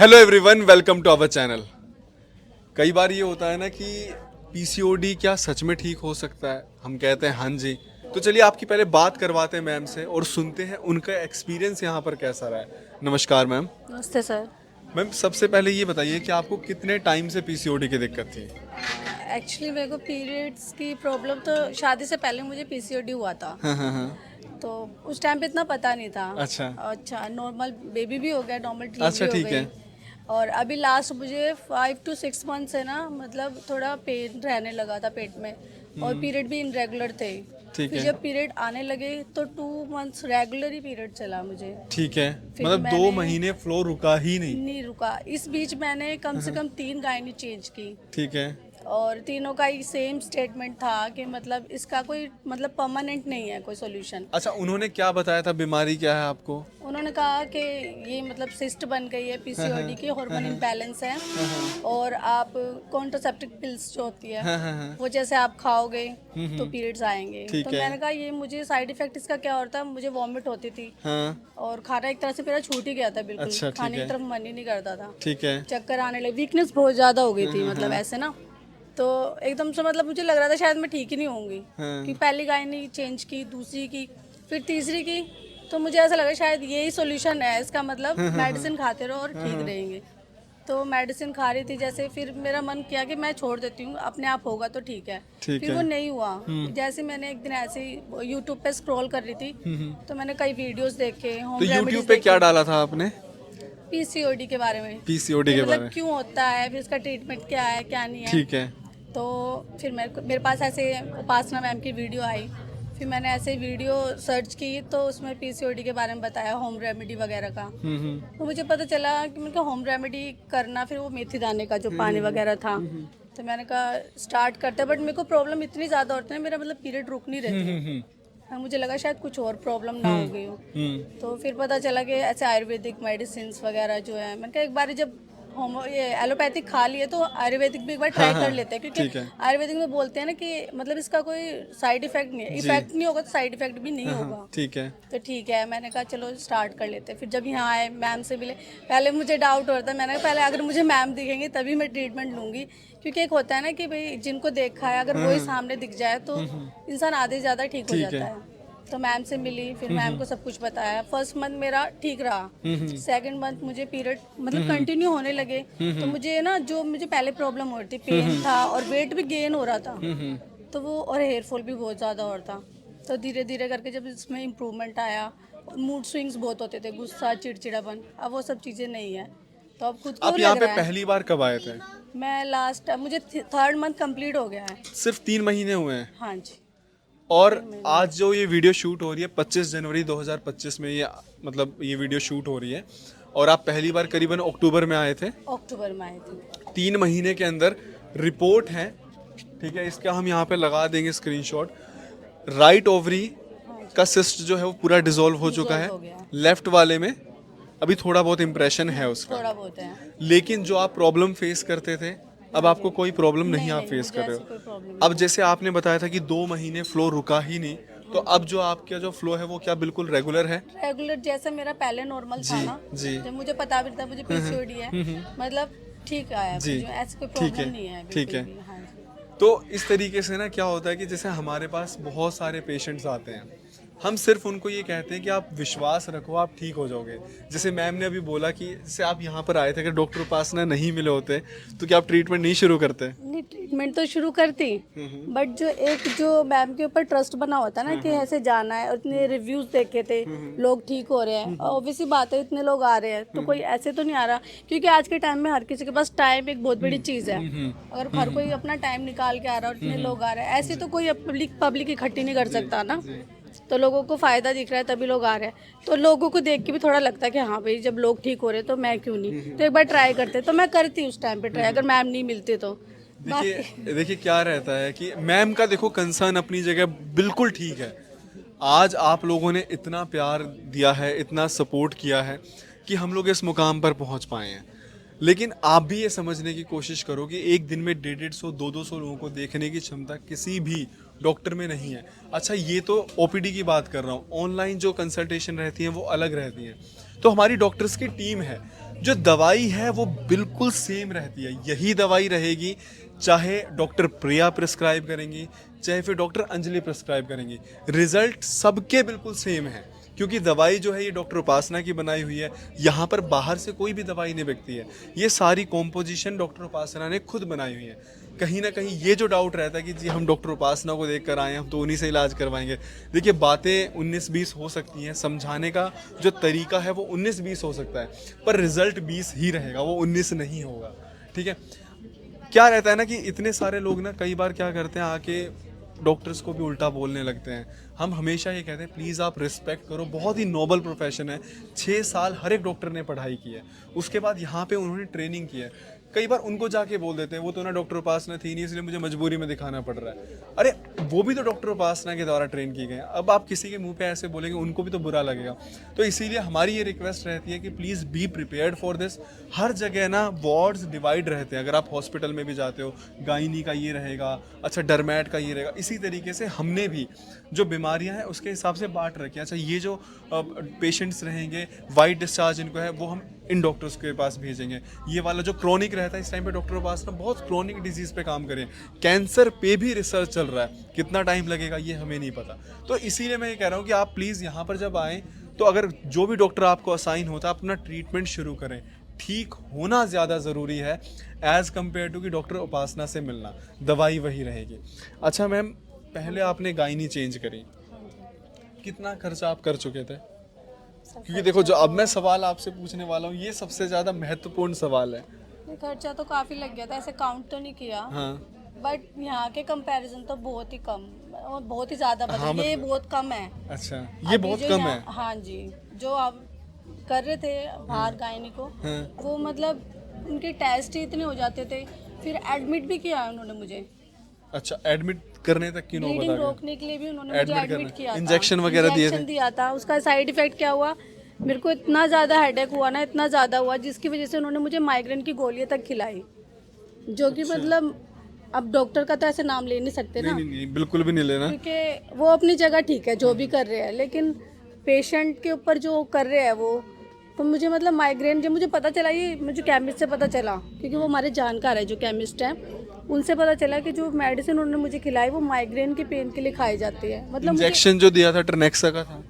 Hello everyone, welcome to our channel. कई बार ये होता है ना कि पीसीओडी क्या सच में ठीक हो सकता है। हम कहते हैं हाँ जी। तो चलिए आपकी पहले बात करवाते हैं मैम से और सुनते हैं उनका एक्सपीरियंस यहाँ पर कैसा रहा है। नमस्कार मैम। नमस्ते सर। मैम सबसे पहले ये बताइए कि आपको कितने टाइम से पीसीओडी की दिक्कत थी। एक्चुअली मेरे को पीरियड्स की प्रॉब्लम तो शादी से पहले मुझे पीसीओडी हुआ था। हाँ। तो उस टाइम पे इतना पता नहीं था। अच्छा नॉर्मल बेबी भी हो गया, नॉर्मल अच्छा, डिलीवरी हो ठीक गई। है। और अभी लास्ट मुझे 5 to 6 मंथ से ना मतलब थोड़ा पेन रहने लगा था पेट में, और पीरियड भी इनरेगुलर थे। ठीक फिर है। जब पीरियड आने लगे तो 2 मंथ्स रेगुलर ही पीरियड चला मुझे। ठीक है, फिर मतलब 2 मैंने- महीने फ्लो रुका ही नहीं। नहीं रुका। इस बीच मैंने कम से कम 3 गायनी चेंज की, ठीक है। और तीनों का ही सेम स्टेटमेंट था कि मतलब इसका कोई मतलब परमानेंट नहीं है कोई सोल्यूशन। अच्छा, उन्होंने क्या बताया था, बीमारी क्या है आपको? उन्होंने कहा कि ये मतलब सिस्ट बन गई है, पीसीओडी की, हार्मोन इम्बैलेंस है, और आप कॉन्ट्रासेप्टिव पिल्स जो होती है वो जैसे आप खाओगे तो पीरियड्स आएंगे। ठीक तो है। मैंने कहा ये मुझे साइड इफेक्ट इसका क्या होता है, मुझे वॉमिट होती थी, हाँ। और खाना एक तरह से मेरा छूट ही गया था बिल्कुल। अच्छा, ठीक खाने है। की तरफ मन ही नहीं करता था, ठीक है। चक्कर आने लगे, वीकनेस बहुत ज़्यादा हो गई थी, मतलब ऐसे ना। तो एकदम से मतलब मुझे लग रहा था शायद मैं ठीक ही नहीं होंगी। कि पहली गायनी चेंज की, दूसरी की, फिर तीसरी की, तो मुझे ऐसा लगा शायद यही सॉल्यूशन है इसका, मतलब मेडिसिन खाते रहो और ठीक रहेंगे। तो मेडिसिन खा रही थी जैसे, फिर मेरा मन किया कि मैं छोड़ देती हूँ, अपने आप होगा तो ठीक है। ठीक फिर है। वो नहीं हुआ। जैसे मैंने एक दिन ऐसे ही यूट्यूब पे स्क्रॉल कर रही थी, तो मैंने कई वीडियोस देखे, तो होम यूट्यूब रेमेडीज पे क्या देखे डाला था आपने? पीसीओडी के बारे में, पीसीओडी कि के मतलब बारे में। क्यों होता है, फिर इसका ट्रीटमेंट क्या है क्या नहीं है। ठीक है। तो फिर मेरे पास ऐसे उपासना मैम की वीडियो आई। फिर मैंने ऐसे वीडियो सर्च की तो उसमें पीसीओडी के बारे में बताया, होम रेमेडी वगैरह का। तो मुझे पता चला कि मैंने कहा होम रेमेडी करना, फिर वो मेथी दाने का जो पानी वगैरह था। तो मैंने कहा स्टार्ट करते हैं, बट मेरे को प्रॉब्लम इतनी ज़्यादा होती है, मेरा मतलब पीरियड रुक नहीं रहते। और मुझे लगा शायद कुछ और प्रॉब्लम ना हो गई हो। तो फिर पता चला कि ऐसे आयुर्वेदिक मेडिसिन वगैरह जो है, मैंने कहा एक बार जब होमो ये एलोपैथिक खा लिए तो आयुर्वेदिक भी एक बार ट्राई कर लेते हैं, ठीक क्योंकि है। आयुर्वेदिक में बोलते हैं ना कि मतलब इसका कोई साइड इफेक्ट नहीं है, इफेक्ट नहीं होगा तो साइड इफेक्ट भी नहीं होगा। ठीक है। तो ठीक है, मैंने कहा चलो स्टार्ट कर लेते हैं। फिर जब यहाँ आए, मैम से मिले, पहले मुझे डाउट हो रहा था, मैंने कहा पहले अगर मुझे मैम दिखेंगे तभी मैं ट्रीटमेंट लूँगी, क्योंकि एक होता है ना कि भाई जिनको देखा है अगर वही सामने दिख जाए तो इंसान आधे से ज़्यादा ठीक हो ठीक जाता है। है। तो मैम से मिली, फिर मैम को सब कुछ बताया। फर्स्ट मंथ मेरा ठीक रहा, सेकंड मंथ मुझे पीरियड मतलब कंटिन्यू होने लगे। तो मुझे ना जो मुझे पहले प्रॉब्लम हो रही थी, पेन था और वेट भी गेन हो रहा था, तो वो और हेयर फॉल भी बहुत ज़्यादा हो रहा था। तो धीरे धीरे करके जब इसमें इम्प्रूवमेंट आया, मूड स्विंग्स बहुत होते थे, गुस्सा, चिड़चिड़ापन, अब वो सब चीज़ें नहीं है। तो अब खुद को आप यहाँ लग पे रहा है। पहली बार कब आए थे? मैं लास्ट मुझे 3rd मंथ कंप्लीट हो गया है। सिर्फ 3 महीने हुए हैं। हाँ जी। और आज जो ये वीडियो शूट हो रही है 25 जनवरी 2025 में, ये मतलब ये वीडियो शूट हो रही है, और आप पहली बार करीबन अक्टूबर में आए थे। अक्टूबर में आए थे। 3 महीने के अंदर रिपोर्ट है, ठीक है, इसका हम यहाँ पे लगा देंगे स्क्रीनशॉट। राइट ओवरी का सिस्ट जो है वो पूरा डिसॉल्व हो चुका है। हो गया। लेफ्ट वाले में अभी थोड़ा बहुत इम्प्रेशन है उसका, थोड़ा बहुत है। लेकिन जो आप प्रॉब्लम फेस करते थे अब आपको कोई प्रॉब्लम नहीं, आप नहीं, फेस मुझे कर रहे ऐसी कोई हो। प्रॉब्लम अब जैसे आपने बताया था कि 2 महीने फ्लो रुका ही नहीं, तो अब जो आपका जो फ्लो है वो क्या बिल्कुल रेगुलर है? रेगुलर जैसा मेरा पहले नॉर्मल था ना, जी। जब मुझे पता भी था मुझे पीसीओडी है, मतलब ठीक आया जी। मुझे, ऐसी कोई ठीक है, प्रॉब्लम नहीं है ठीक है। बिल्कुल भी। हाँ जी। तो इस तरीके से ना क्या होता है कि जैसे हमारे पास बहुत सारे पेशेंट्स आते हैं, हम सिर्फ उनको ये कहते हैं कि आप विश्वास रखो, आप ठीक हो जाओगे। जैसे मैम ने अभी बोला कि जैसे आप यहाँ पर आए थे, अगर डॉक्टर उपासना नहीं मिले होते तो क्या आप ट्रीटमेंट नहीं शुरू करते? नहीं, ट्रीटमेंट तो शुरू करती, बट जो मैम के ऊपर ट्रस्ट बना होता है ना कि ऐसे जाना है, और इतने रिव्यूज देखे थे, लोग ठीक हो रहे हैं, ऑब्वियसली बात है इतने लोग आ रहे हैं, तो कोई ऐसे तो नहीं आ रहा, क्योंकि आज के टाइम में हर किसी के पास टाइम एक बहुत बड़ी चीज़ है। अगर हर कोई अपना टाइम निकाल के आ रहा है और इतने लोग आ रहे हैं, ऐसे तो कोई पब्लिक इकट्ठी नहीं कर सकता ना। तो लोगों को फायदा दिख रहा है तभी लोग आ रहे हैं, तो लोगों को देख के भी थोड़ा लगता है कि हाँ भाई जब लोग ठीक हो रहे तो मैं क्यों नहीं, तो एक बार ट्राई करते। तो मैं करती उस टाइम पे ट्राई, अगर मैम नहीं मिलती तो। देखिए क्या रहता है कि मैम का देखो कंसर्न अपनी जगह बिल्कुल ठीक है। आज आप लोगों ने इतना प्यार दिया है, इतना सपोर्ट किया है कि हम लोग इस मुकाम पर पहुंच पाए हैं। लेकिन आप भी ये समझने की कोशिश करो कि एक दिन में 150-200 200 लोगों को देखने की क्षमता किसी भी डॉक्टर में नहीं है। अच्छा, ये तो ओपीडी की बात कर रहा हूँ, ऑनलाइन जो कंसल्टेशन रहती हैं वो अलग रहती हैं। तो हमारी डॉक्टर्स की टीम है जो दवाई है वो बिल्कुल सेम रहती है, यही दवाई रहेगी चाहे डॉक्टर प्रिया प्रिस्क्राइब करेंगी चाहे फिर डॉक्टर अंजलि प्रिस्क्राइब करेंगी, रिजल्ट सबके बिल्कुल सेम है। क्योंकि दवाई जो है ये डॉक्टर उपासना की बनाई हुई है, यहाँ पर बाहर से कोई भी दवाई नहीं बिकती है, ये सारी कॉम्पोजिशन डॉक्टर उपासना ने खुद बनाई हुई है। कहीं ना कहीं ये जो डाउट रहता है कि जी हम डॉक्टर उपासना को देख कर आए हैं, हम तो उन्हीं से इलाज करवाएंगे, देखिए बातें 19-20 हो सकती हैं, समझाने का जो तरीका है वो 19-20 हो सकता है, पर रिजल्ट 20 ही रहेगा, वो 19 नहीं होगा। ठीक है, क्या रहता है ना कि इतने सारे लोग ना कई बार क्या करते हैं, आके डॉक्टर्स को भी उल्टा बोलने लगते हैं। हम हमेशा ये कहते हैं प्लीज़ आप रिस्पेक्ट करो, बहुत ही नोबल प्रोफेशन है, 6 साल हर एक डॉक्टर ने पढ़ाई की है, उसके बाद यहाँ पे उन्होंने ट्रेनिंग की है। कई बार उनको जाके बोल देते हैं वो तो ना डॉक्टर उपासना थी नहीं इसलिए मुझे मजबूरी में दिखाना पड़ रहा है। अरे वो भी तो डॉक्टर उपासना के द्वारा ट्रेन की गए हैं, अब आप किसी के मुंह पे ऐसे बोलेंगे उनको भी तो बुरा लगेगा। तो इसीलिए हमारी ये रिक्वेस्ट रहती है कि please be prepared for this. हर जगह ना वार्ड्स डिवाइड रहते हैं, अगर आप हॉस्पिटल में भी जाते हो गायनी का ये रहेगा, अच्छा डरमैट का ये रहेगा, इसी तरीके से हमने भी जो बीमारियां हैं उसके हिसाब से बांट रखी है। अच्छा ये जो पेशेंट्स रहेंगे वाइट डिस्चार्ज इनको है वो हम इन डॉक्टर्स के पास भेजेंगे, ये वाला जो क्रोनिक रहता है इस टाइम पे डॉक्टर के पास ना बहुत क्रोनिक डिजीज़ पे काम करें, कैंसर पे भी रिसर्च चल रहा है, कितना टाइम लगेगा ये हमें नहीं पता। तो इसीलिए मैं ये कह रहा हूँ कि आप प्लीज़ यहाँ पर जब आएँ तो अगर जो भी डॉक्टर आपको असाइन होता है अपना ट्रीटमेंट शुरू करें, ठीक होना ज़्यादा ज़रूरी है एज़ कम्पेयर टू कि डॉक्टर उपासना से मिलना, दवाई वही रहेगी। अच्छा मैम, पहले आपने गायनी चेंज करी, कितना खर्चा आप कर चुके थे? क्योंकि देखो जो अब मैं सवाल आपसे पूछने वाला हूँ ये सबसे ज़्यादा महत्वपूर्ण सवाल है। ये खर्चा तो काफ़ी लग गया था, ऐसे काउंट तो नहीं किया, हाँ बट यहाँ के कंपैरिजन तो बहुत ही कम और बहुत ही ज़्यादा बता हाँ, ये बहुत कम है। अच्छा ये अभी बहुत जो कम यहाँ- है। हाँ जी, जो आप कर रहे थे बाहर गायनी को, हाँ। वो मतलब उनके टेस्ट ही इतने हो जाते थे, फिर एडमिट भी किया उन्होंने मुझे, अच्छा एडमिट करने तक की नौबत ब्लीडिंग आ गई। रोकने के लिए भी उन्होंने मुझे Admit एडमिट करना, किया था, इंजेक्शन वगैरह दिए थे? इंजेक्शन दिया था। उसका साइड इफेक्ट क्या हुआ, मेरे को इतना ज़्यादा हेडेक हुआ ना, इतना ज़्यादा हुआ जिसकी वजह से उन्होंने मुझे माइग्रेन की गोलियां तक खिलाई, जो कि मतलब अब डॉक्टर का तो ऐसे नाम ले नहीं सकते ना, नहीं नहीं नहीं बिल्कुल भी नहीं लेना। क्योंकि वो अपनी जगह ठीक है जो भी कर रहे हैं, लेकिन पेशेंट के ऊपर जो कर रहे हैं वो, तो मुझे मतलब माइग्रेन जब मुझे पता चला, ये मुझे केमिस्ट से पता चला क्योंकि वो हमारे जानकार है जो केमिस्ट है, उनसे पता चला कि जो मेडिसिन उन्होंने मुझे खिलाई वो माइग्रेन के पेन के लिए खाई जाती है। मतलब मुझे इंजेक्शन जो दिया था ट्रनेक्सा का था,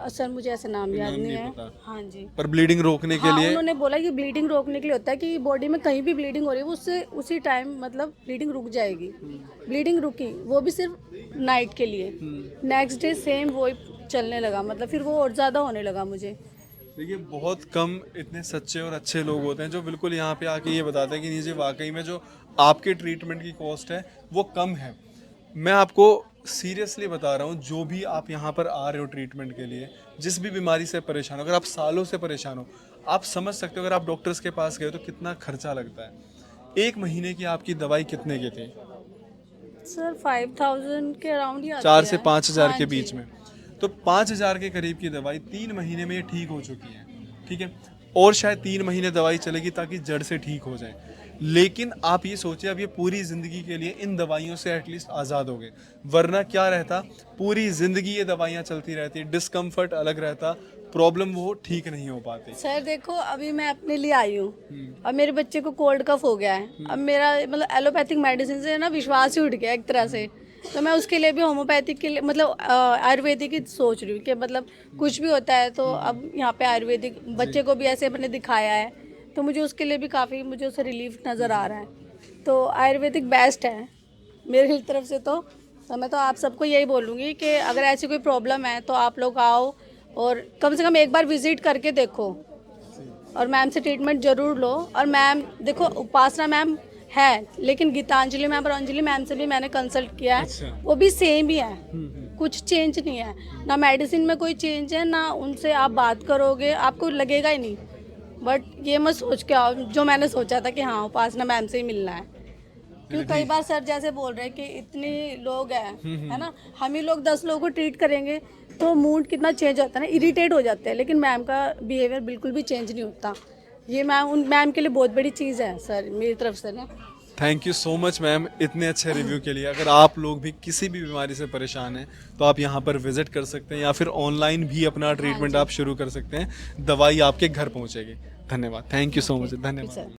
सर मुझे ऐसा नाम याद नाम नहीं नहीं है। पता। हाँ जी, पर ब्लीडिंग रोकने के हाँ लिए उन्होंने बोला कि ब्लीडिंग रोकने के लिए होता है कि बॉडी में कहीं भी ब्लीडिंग हो रही है वो उससे उसी टाइम मतलब ब्लीडिंग रुक जाएगी। ब्लीडिंग रुकी, वो भी सिर्फ नाइट के लिए, नेक्स्ट डे सेम वो चलने लगा, मतलब फिर वो और ज़्यादा होने लगा मुझे। देखिए बहुत कम इतने सच्चे और अच्छे लोग होते हैं जो बिल्कुल यहाँ पे आके ये बताते हैं कि नीचे वाकई में जो आपके ट्रीटमेंट की कॉस्ट है वो कम है। मैं आपको सीरियसली बता रहा हूँ, जो भी आप यहाँ पर आ रहे हो ट्रीटमेंट के लिए, जिस भी बीमारी से परेशान हो, अगर आप सालों से परेशान हो, आप समझ सकते हो अगर आप डॉक्टर्स के पास गए तो कितना खर्चा लगता है। 1 महीने की आपकी दवाई कितने की थी? सर 5000 के अराउंड ही आती 4 से है। 5,000 हाँ के जी। बीच में, तो 5,000 के करीब की दवाई 3 महीने में ये ठीक हो चुकी है। ठीक है, और शायद 3 महीने दवाई चलेगी ताकि जड़ से ठीक हो जाए। लेकिन आप ये सोचिए अब ये पूरी ज़िंदगी के लिए इन दवाइयों से एटलीस्ट आज़ाद हो गए, वरना क्या रहता, पूरी ज़िंदगी ये दवाइयाँ चलती रहती, डिस्कम्फर्ट अलग रहता, प्रॉब्लम वो ठीक नहीं हो पाती। सर देखो अभी मैं अपने लिए आई हूँ, अब मेरे बच्चे को कोल्ड कफ हो गया है, अब मेरा मतलब एलोपैथिक मेडिसिन से ना विश्वास ही उठ गया एक तरह से, तो मैं उसके लिए भी होम्योपैथिक के लिए मतलब आयुर्वेदिक ही सोच रही हूँ कि मतलब कुछ भी होता है तो अब यहाँ पे आयुर्वेदिक बच्चे को भी ऐसे मैंने दिखाया है, तो मुझे उसके लिए भी काफ़ी मुझे उससे रिलीफ नज़र आ रहा है, तो आयुर्वेदिक बेस्ट है मेरी तरफ से। तो मैं तो आप सबको यही बोलूँगी कि अगर ऐसी कोई प्रॉब्लम है तो आप लोग आओ और कम से कम एक बार विजिट करके देखो और मैम से ट्रीटमेंट ज़रूर लो। और मैम देखो उपासना मैम है, लेकिन गीतांजलि मैम और अंजलि मैम से भी मैंने कंसल्ट किया है, अच्छा। वो भी सेम ही है, कुछ चेंज नहीं है, ना मेडिसिन में कोई चेंज है, ना उनसे आप बात करोगे आपको लगेगा ही नहीं। बट ये मत सोच के आओ जो मैंने सोचा था कि हाँ उपासना मैम से ही मिलना है, क्योंकि कई बार सर जैसे बोल रहे हैं कि इतने लोग हैं है ना, हम ही लोग 10 लोगों को ट्रीट करेंगे तो मूड कितना चेंज होता है ना, इरिटेट हो जाते हैं, लेकिन मैम का बिहेवियर बिल्कुल भी चेंज नहीं होता। ये मैम उन मैम के लिए बहुत बड़ी चीज़ है सर मेरी तरफ से ना। Thank you so much ma'am इतने अच्छे रिव्यू के लिए। अगर आप लोग भी किसी भी बीमारी से परेशान हैं तो आप यहाँ पर विजिट कर सकते हैं या फिर ऑनलाइन भी अपना ट्रीटमेंट आप शुरू कर सकते हैं, दवाई आपके घर पहुँचेगी। धन्यवाद, थैंक यू सो मच, धन्यवाद। सर